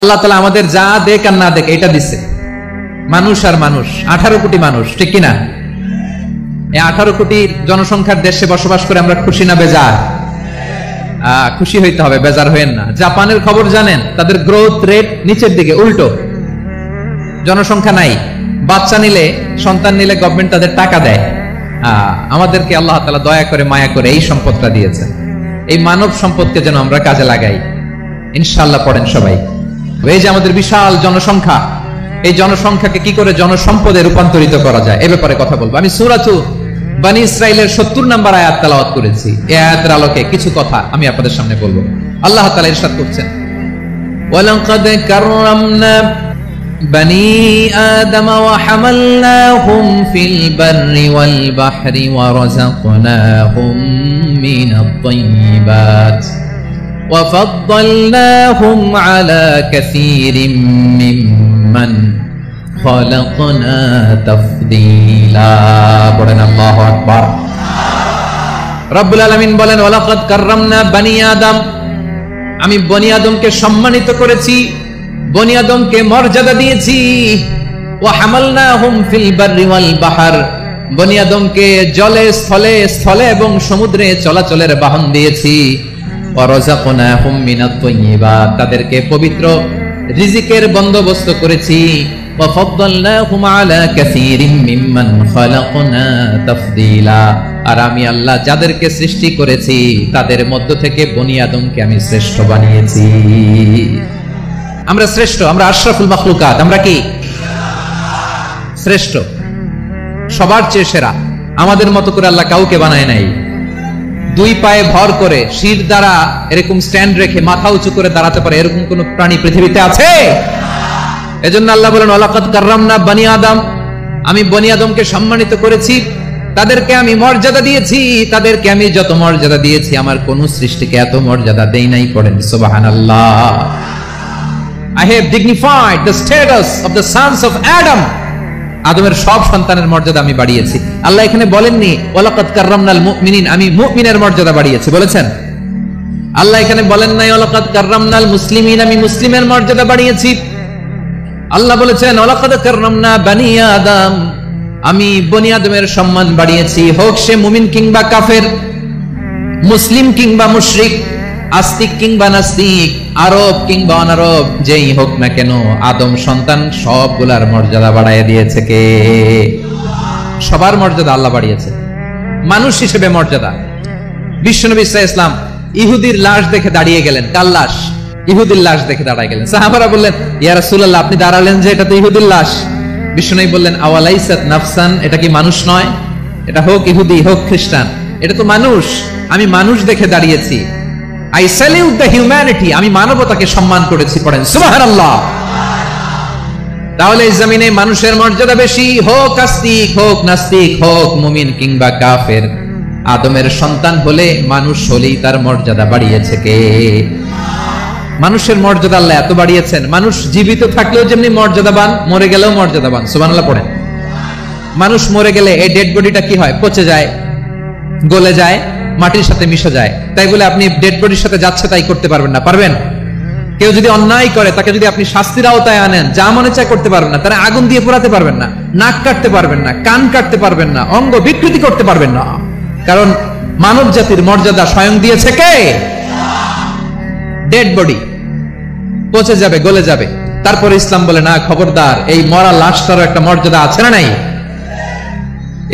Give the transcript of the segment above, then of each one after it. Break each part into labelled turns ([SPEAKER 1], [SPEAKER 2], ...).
[SPEAKER 1] আল্লাহ তাআলা আমাদের যা দেখ আর না দেখ এটা দিছে। মানুষ আর মানুষ, 18 কোটি মানুষ, ঠিক কিনা? এই 18 কোটি জনসংখ্যার দেশে বসবাস করে আমরা খুশি না বেজার? খুশি হইতে হবে, বেজার হইেন না। জাপানের খবর জানেন? তাদের গ্রোথ রেট নিচের দিকে, উল্টো। জনসংখ্যা নাই, বাচ্চা নিলে, সন্তান নিলে গভর্নমেন্ট তাদের টাকা দেয়। আমাদেরকে আল্লাহ তাআলা দয়া করে মায়া করে এই সম্পদটা দিয়েছেন। এই মানব সম্পদকে যেন আমরা কাজে লাগাই, ইনশাআল্লাহ। পড়েন সবাই। এই যে আমাদের বিশাল জনসংখ্যা, এই জনসংখ্যাকে কি করে জনসম্পদে রূপান্তরিত করা যায় এ ব্যাপারে কথা বলবো। আমি সূরাতু বনী ইসরাইলের 70 নম্বর আয়াত তেলাওয়াত করেছি। এই আয়াতের আলোকে কিছু কথা আমি আপনাদের সামনে বলবো। আল্লাহ তাআলা ইরশাদ করছেন, ওয়ালাকাদ কাররামনা বনী আদম ওয়া হামালনাহুম ফিল বাররি ওয়াল বাহরি ওয়া রাযাকনাহুম মিনাত তাইয়্যিবাত ওয়া ফাদ্দালনাহুম আলা কাসীরিম মিম্মান খালাকনা তাফদীলা। বলেন আল্লাহু আকবার। রব্বুল আলামিন বলেন, ওয়ালাকাদ কাররামনা বনী আদম, আমি বনী আদমকে সম্মানিত করেছি, বনী আদমকে মর্যাদা দিয়েছি। ওয়া হামালনাহুম ফিল বাররি ওয়াল বাহর, বনী আদমকে জলে স্থলে, স্থলে এবং সমুদ্রে চলাচলের বাহন দিয়েছি। ওয়া রাযাকনাহুম মিনাত তাইয়্যিবাত, তাদেরকে পবিত্র রিজিকের বন্দোবস্ত করেছি। ওয়া ফাদ্দালনাহুম আলা কাসীরিম মিম্মান খালাকনা তাফদীলা, আর আমি আল্লাহ যাদেরকে সৃষ্টি করেছি তাদের মধ্য থেকে বনী আদমকে আমি শ্রেষ্ঠ বানিয়েছি। আমরা শ্রেষ্ঠ, আমরা আশরাফুল মাখলুকাত। আমরা কি শ্রেষ্ঠ? সবার চেয়ে সেরা। আমাদের মতো করে আল্লাহ কাউকে বানায় নাই। দুই পায়ে ভর করে, শির দ্বারা এরকম স্ট্যান্ড রেখে মাথা উঁচু করে দাঁড়াতে পারে এরকম কোন প্রাণী পৃথিবীতে আছে? এজন্য আল্লাহ বলেন, ওয়ালাকাদ কাররামনা বনী আদম, আমি বনী আদমকে সম্মানিত করেছি, তাদেরকে আমি মর্যাদা দিয়েছি। তাদেরকে আমি যত মর্যাদা দিয়েছি আমার কোন সৃষ্টিকে এত মর্যাদা দেই নাই। পড়েন সুবহানাল্লাহ। I have dignified the status of the sons of Adam. আদমের সব সন্তানের মর্যাদা আমি বাড়িয়েছি। আল্লাহ এখানে বলেননি ওয়ালাকাদ কাররামনাল মুমিনিন, আমি মুমিনের মর্যাদা বাড়িয়েছি, বলেছেন? আল্লাহ এখানে বলেন নাই ওয়ালাকাদ কাররামনাল মুসলিমিন, আমি মুসলিমের মর্যাদা বাড়িয়েছি। আল্লাহ বলেছেন ওয়ালাকাদ কাররামনা বনী আদম, আমি বনী আদমের সম্মান বাড়িয়েছি। হোক সে মুমিন কিংবা কাফের, মুসলিম কিংবা মুশরিক, আস্তিক কিংবা নাস্তিক, আরব কিংবা অনারব, যেই হোক না কেন আদম সন্তান সবগুলার মর্যাদা বাড়ায় দিয়েছে কে? সবার মর্যাদা আল্লাহ বাড়িয়েছে। মানুষ হিসেবে মর্যাদা। বিশ্বনবী সাল্লাল্লাহু আলাইহি ওয়াসাল্লাম ইহুদির লাশ দেখে দাঁড়িয়ে গেলেন। কার লাশ? ইহুদির লাশ দেখে দাঁড়ায় গেলেন। সাহাবারা বললেন, ইয়া রাসূলুল্লাহ, আপনি দাঁড়ালেন যে, এটা তো ইহুদির লাশ। বিশ্বনবী বললেন, আওয়ালাইসাত নাফসান, এটা কি মানুষ নয়? এটা হোক ইহুদি হোক খ্রিস্টান, এটা তো মানুষ। আমি মানুষ দেখে দাঁড়িয়েছি। I salute the humanity, আমি মানবতাকে সম্মান করেছি। পড়েন সুবহানাল্লাহ। তাহলে এই জমিনে মানুষের মর্যাদা বেশি, হোক আস্তিক হোক নাস্তিক, হোক মুমিন কিংবা কাফের। আদমের সন্তান হলে, মানুষ হলেই তার মর্যাদা বাড়িয়েছে কে? মানুষের মর্যাদা আল্লাহ এত বাড়িয়েছেন, মানুষ জীবিত থাকলেও যেমনি মর্যাদাবান, মরে গেলেও মর্যাদাবান। সুবহানাল্লাহ পড়েন। মানুষ মরে গেলে এই ডেড বডিটা কি হয়? পচে যায়, গলে যায়, মাটির সাথে মিশে যায়। তাই বলে আপনি ডেড বডির সাথে যাচ্ছে তাই করতে পারবেন না। পারবেন? কেউ যদি অন্যায় করে তাকে যদি আপনি শাস্তির আওতায় আনেন, যা মনে চায় করতে পারবেন না। তারা আগুন দিয়ে পোড়াতে পারবেন না, নাক কাটতে পারবেন না, কান কাটতে পারবেন না, অঙ্গ বিকৃতি করতে পারবেন না। কারণ মানব জাতির মর্যাদা স্বয়ং দিয়েছে কে? ডেড বডি পচে যাবে, গলে যাবে। তারপরে ইসলাম বলে, না খবরদার, এই মরা লাশটারও একটা মর্যাদা আছে না নাই?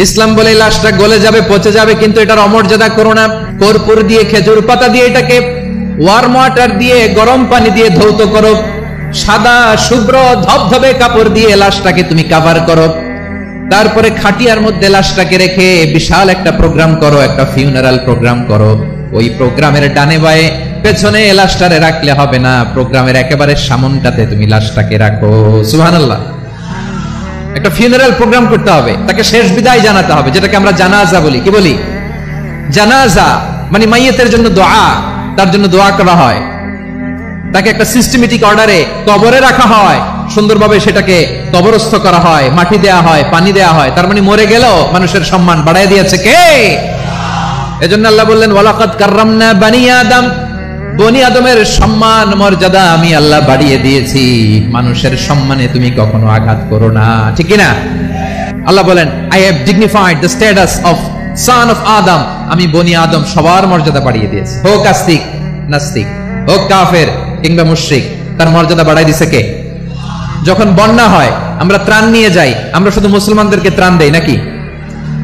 [SPEAKER 1] ইসলাম বলে এই লাশটা গলে যাবে, পচে যাবে, কিন্তু এটার অমর্যাদা করো না। কর্পূর দিয়ে, খেজুর পাতা দিয়ে, এটাকে ওয়ার্ম ওয়াটার দিয়ে, গরম পানি দিয়ে ধৌত করো। সাদা শুভ্র ধবধবে কাপড় দিয়ে লাশটাকে তুমি কভার করো। তারপরে খাটিয়ার মধ্যে লাশটাকে রেখে বিশাল একটা প্রোগ্রাম করো, একটা ফিউনারাল প্রোগ্রাম করো। ওই প্রোগ্রামের ডানে বায়ে পেছনে লাশটারে রাখলে হবে না, প্রোগ্রামের একেবারে সামনটাতে তুমি লাশটাকে রাখো। সুবহানাল্লাহ। একটা ফিউনারাল প্রোগ্রাম করতে হবে, তাকে শেষ বিদায় জানাতে হবে, যেটাকে আমরা জানাজা বলি। কি বলি? জানাজা মানে মাইয়িতের জন্য দোয়া, তার জন্য দোয়া করা হয়। তাকে একটা সিস্টেমেটিক অর্ডারে কবরে রাখা হয়, সুন্দরভাবে সেটাকে কবরস্থ করা হয়, মাটি দেয়া হয়, পানি দেয়া হয়। তার মানে মরে গেল মানুষের সম্মান বাড়ায় দিয়েছে কে? এজন্য আল্লাহ বললেন, ওয়ালাকাদ কাররামনা বনী আদম, বনি আদমের সম্মান মর্যাদা আমি আল্লাহ বাড়িয়ে দিয়েছি, মানুষের সম্মানে তুমি কখনো আঘাত করো না, ঠিক না? আল্লাহ বলেন, I have dignified the status of son of Adam. আমি বনি আদম সবার মর্যাদা বাড়িয়ে দিয়েছি, হোক আস্তিক নাস্তিক, হোক কাফের কিংবা মুশরিক, তার মর্যাদা বাড়াই দিছে কে? যখন বন্যা হয় আমরা ত্রাণ নিয়ে যাই, আমরা শুধু মুসলমানদেরকে ত্রাণ দেই নাকি?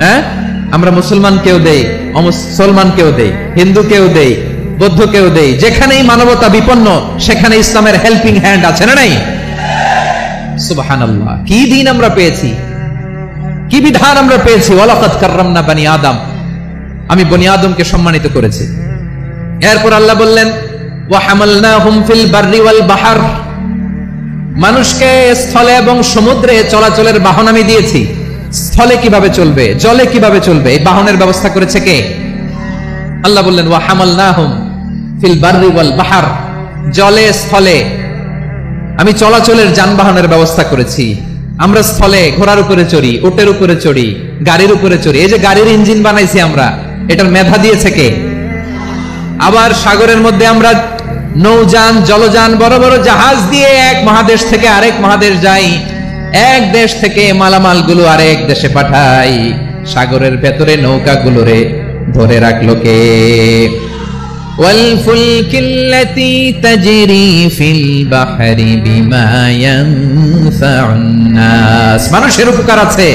[SPEAKER 1] হ্যাঁ, আমরা মুসলমানকেও দেই, অমুসলমানকেও দেই, হিন্দুকেও দেই, বৌদ্ধকেও দেই। যেখানেই মানবতা বিপন্ন সেখানে ইসলামের হেল্পিং হ্যান্ড আছে না নাই? সুবহানাল্লাহ, কি দিন আমরা পেয়েছি, কি বিধান আমরা পেয়েছি। ওয়ালাকাদ কাররামনা বনি আদম, আমি বনি আদমকে সম্মানিত করেছি। এরপর আল্লাহ বললেন, ওয়া হামালনাহুম ফিল বাররি ওয়াল বাহর, মানুষকে স্থলে এবং সমুদ্রে চলাচলের বাহন আমি দিয়েছি। স্থলে কিভাবে চলবে, জলে কিভাবে চলবে, এই বাহনের ব্যবস্থা করেছে কে? আল্লাহ বললেন, ওয়া হামালনাহুম ফিল বাররি ওয়াল বাহর, জলে স্থলে আমি চলাচলের যানবাহনের ব্যবস্থা করেছি। আমরা স্থলে ঘোড়ার উপরে চড়ি, উটের উপরে চড়ি, গাড়ির উপরে চড়ি। এই যে গাড়ির ইঞ্জিন বানাইছি আমরা, এটার মেধা দিয়েছে কে? আবার সাগরের মধ্যে আমরা নৌযান, জলযান, বড় বড় জাহাজ দিয়ে এক মহাদেশ থেকে আরেক মহাদেশ যাই, এক দেশ থেকে মালামাল গুলো আরেক দেশে পাঠাই। সাগরের ভেতরে নৌকাগুলোরে ধরে রাখলো কে? ওয়ালফুলকিল্লাতী তাজরি ফিল বাহরি বিমা ইয়ানফাউন নাস, মানুষের উপকার আছে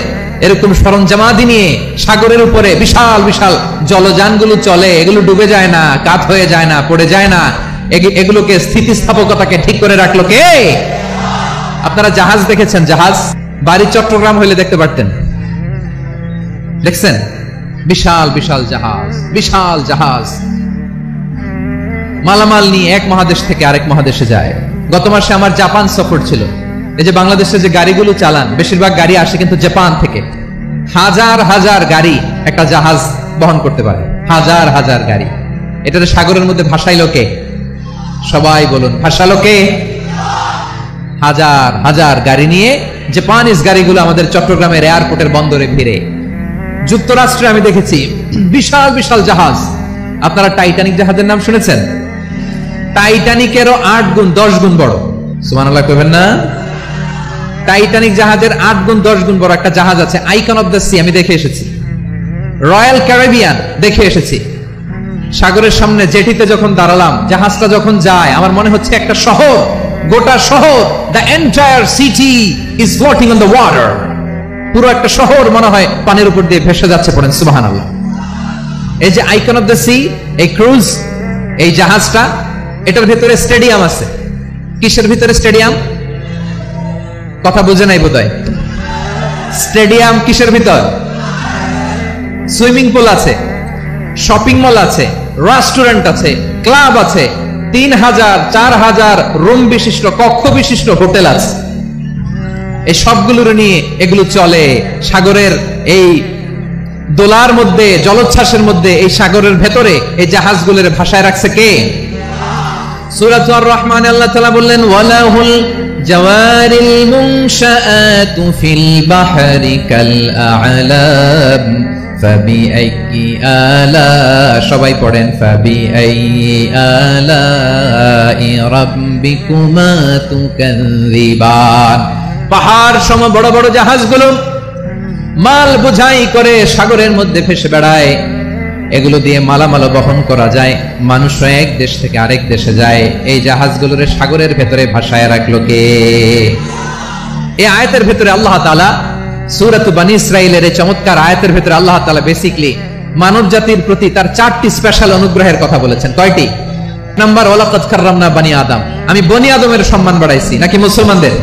[SPEAKER 1] এরকম সরঞ্জামাদি নিয়ে সাগরের উপরে বিশাল বিশাল জলযানগুলো চলে, এগুলো ডুবে যায় না, কাত হয়ে যায় না, পড়ে যায় না। এগুলোকে স্থিতিস্থাপকতাকে ঠিক করে রাখলো কে? আপনারা জাহাজ দেখেছেন? জাহাজ বাড়ি চট্টগ্রাম হইলে দেখতে পারতেন, দেখছেন? বিশাল বিশাল জাহাজ, বিশাল জাহাজ মালামাল নিয়ে এক মহাদেশ থেকে আরেক মহাদেশে যায়। গত মাসে আমার জাপান সফর ছিল। এই যে বাংলাদেশে যে গাড়িগুলো চালান, বেশিরভাগ গাড়ি আসে কিন্তু জাপান থেকে। হাজার হাজার গাড়ি একটা জাহাজ বহন করতে পারে, হাজার হাজার গাড়ি। এটাতে সাগরের মধ্যে ভাসাইলো কে? সবাই বলুন, ভাসালো কে? হাজার হাজার গাড়ি নিয়ে জাপানিজ গাড়িগুলো আমাদের চট্টগ্রামের এয়ারপোর্টের বন্দরে ভিড়ে। যুক্তরাষ্ট্রে আমি দেখেছি বিশাল বিশাল জাহাজ। আপনারা টাইটানিক জাহাজের নাম শুনেছেন? টাইটানিকেরও 8 গুণ 10 গুণ বড়। সুবহানাল্লাহ কইবেন না? টাইটানিক জাহাজের 8 গুণ 10 গুণ বড় একটা জাহাজ আছে, আইকন অফ দ্য সি, আমি দেখে এসেছি। রয়্যাল ক্যারিবিয়ান দেখে এসেছি। সাগরের সামনে জেটিতে যখন দাঁড়ালাম, জাহাজটা যখন যায়, আমার মনে হচ্ছে একটা শহর, গোটা শহর, the entire city is floating on the water. পুরো একটা শহর মনে হয় পানির উপর দিয়ে ভেসে যাচ্ছে। পড়েন সুবহানাল্লাহ। এই যে আইকন অফ দ্য সি, এই ক্রুজ, এই জাহাজটা, এটার ভিতরে স্টেডিয়াম আছে। কিসের ভিতরে স্টেডিয়াম? কথা বুঝে নাই বোধহয়। স্টেডিয়াম কিসের ভিতর? সুইমিং পুল আছে, শপিং মল আছে, রেস্টুরেন্ট আছে, ক্লাব আছে, 3000 4000 রুম বিশিষ্ট, কক্ষ বিশিষ্ট হোটেল আছে। এই সবগুলোর নিয়ে এগুলো চলে সাগরের এই দোলার মধ্যে, জলোচ্ছ্বাসের মধ্যে। এই সাগরের ভেতরে এই জাহাজগুলোর ভাষায় রাখছে কে? সূরা আর-রহমানে আল্লাহ তাআলা বললেন, ওয়ালাহুল জাওয়ারিল মুনশাআতু ফিল বাহরি কাল আ'লাম ফাবিআইয়ি আলা, সবাই পড়েন, ফাবিআইয়ি আলা'i রাব্বিকুমা তুকাযযিবান। পাহাড় সম বড় বড় জাহাজগুলো মাল বোঝাই করে সাগরের মধ্যে ভেসে বেড়ায়। এগুলো দিয়ে মালামাল বহন করা যায়, মানুষও এক দেশ থেকে আরেক দেশে যায়। এই জাহাজগুলোরে সাগরের ভেতরে ভাসায় রাখলো কে? এই আয়াতের ভেতরে আল্লাহ তাআলা সূরাত বনী ইসরাঈলের এই চমৎকার আয়াতের ভেতরে আল্লাহ তাআলা বেসিক্যালি মানব জাতির প্রতি তার 4টি স্পেশাল অনুগ্রহের কথা বলেছেন। কয়টি? নাম্বার, ওয়ালাকাদ কাররামনা বনি আদম, আমি বনি আদমের সম্মান বাড়াইছি। নাকি মুসলমানদের?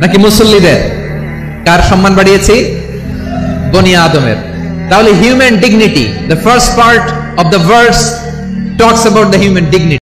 [SPEAKER 1] নাকি মুসল্লিদের? কার সম্মান বাড়িয়েছি? বনি আদমের। তাহলে human dignity, the first part of the verse talks about the human dignity.